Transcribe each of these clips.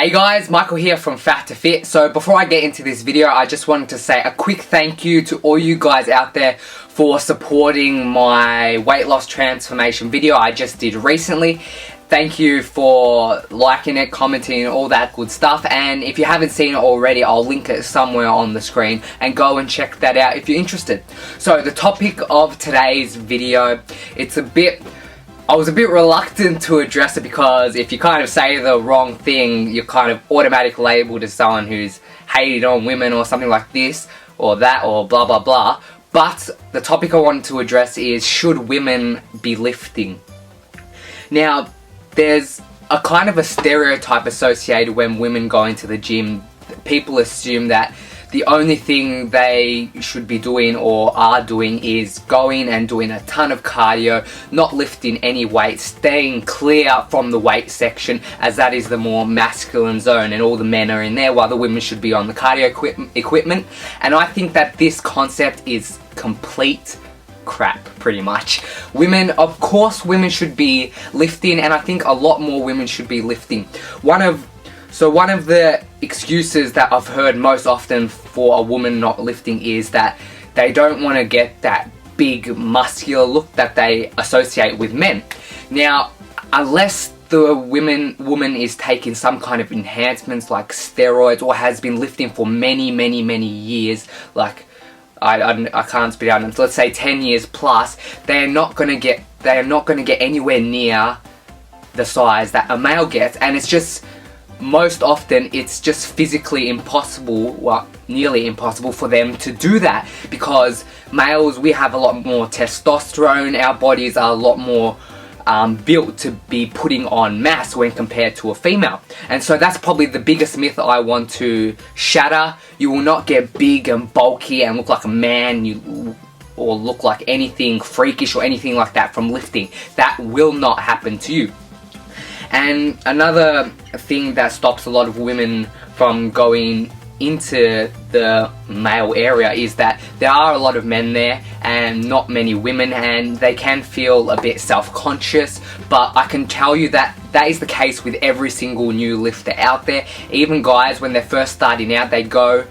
Hey guys, Michael here from Fat to Fit. So before I get into this video, I just wanted to say a quick thank you to all you guys out there for supporting my weight loss transformation video I just did recently. Thank you for liking it, commenting, all that good stuff. And if you haven't seen it already, I'll link it somewhere on the screen and go and check that out if you're interested. So the topic of today's video, I was a bit reluctant to address it because if you kind of say the wrong thing, you're kind of automatically labeled as someone who's hated on women or something like this or that or blah blah blah. But the topic I wanted to address is, should women be lifting? Now, there's a kind of a stereotype associated when women go into the gym. People assume that the only thing they should be doing or are doing is going and doing a ton of cardio, not lifting any weights, staying clear from the weight section, as that is the more masculine zone and all the men are in there while the women should be on the cardio equipment. And I think that this concept is complete crap, pretty much. Women, of course women should be lifting, and I think a lot more women should be lifting. One of the excuses that I've heard most often for a woman not lifting is that they don't want to get that big muscular look that they associate with men. Now, unless the woman is taking some kind of enhancements like steroids or has been lifting for many years, like I can't spit out, let's say 10 years plus, they are not going to get anywhere near the size that a male gets. And it's just, most often it's just physically impossible, well, nearly impossible for them to do that, because males, we have a lot more testosterone, our bodies are a lot more built to be putting on mass when compared to a female. And so that's probably the biggest myth I want to shatter. You will not get big and bulky and look like a man, or look like anything freakish or anything like that from lifting. That will not happen to you. And another thing that stops a lot of women from going into the male area is that there are a lot of men there and not many women, and they can feel a bit self-conscious. But I can tell you that that is the case with every single new lifter out there. Even guys, when they're first starting out, they go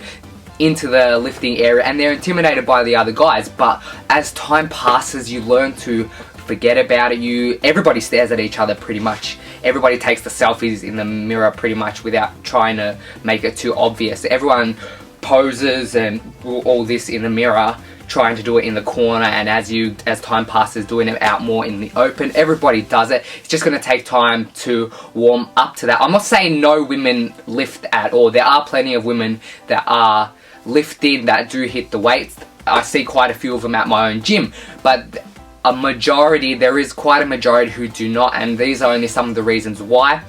into the lifting area and they're intimidated by the other guys. But as time passes, you learn to forget about it. Everybody stares at each other pretty much. Everybody takes the selfies in the mirror pretty much without trying to make it too obvious. Everyone poses and all this in the mirror, trying to do it in the corner, and as time passes, doing it out more in the open. Everybody does it. It's just going to take time to warm up to that. I'm not saying no women lift at all. There are plenty of women that are lifting, that do hit the weights. I see quite a few of them at my own gym, but there is quite a majority who do not, and these are only some of the reasons why.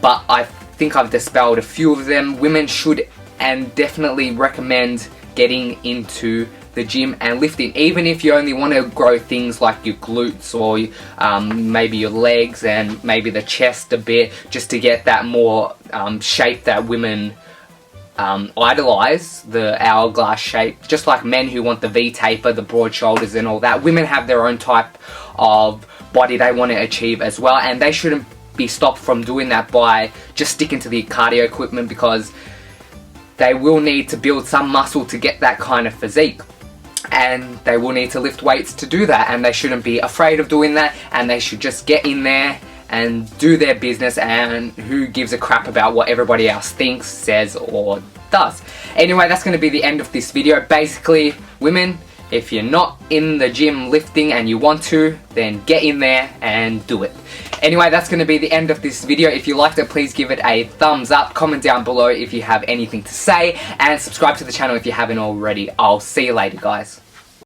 But I think I've dispelled a few of them. Women should and definitely recommend getting into the gym and lifting, even if you only want to grow things like your glutes or maybe your legs and maybe the chest a bit, just to get that more shape that women idolize, the hourglass shape. Just like men who want the V-taper, the broad shoulders and all that, women have their own type of body they want to achieve as well, and they shouldn't be stopped from doing that by just sticking to the cardio equipment, because they will need to build some muscle to get that kind of physique, and they will need to lift weights to do that, and they shouldn't be afraid of doing that, and they should just get in there and do their business, and who gives a crap about what everybody else thinks, says or does. Anyway, that's going to be the end of this video. Basically, women, if you're not in the gym lifting and you want to, then get in there and do it. Anyway, that's going to be the end of this video. If you liked it, please give it a thumbs up, comment down below if you have anything to say, and subscribe to the channel if you haven't already. I'll see you later, guys.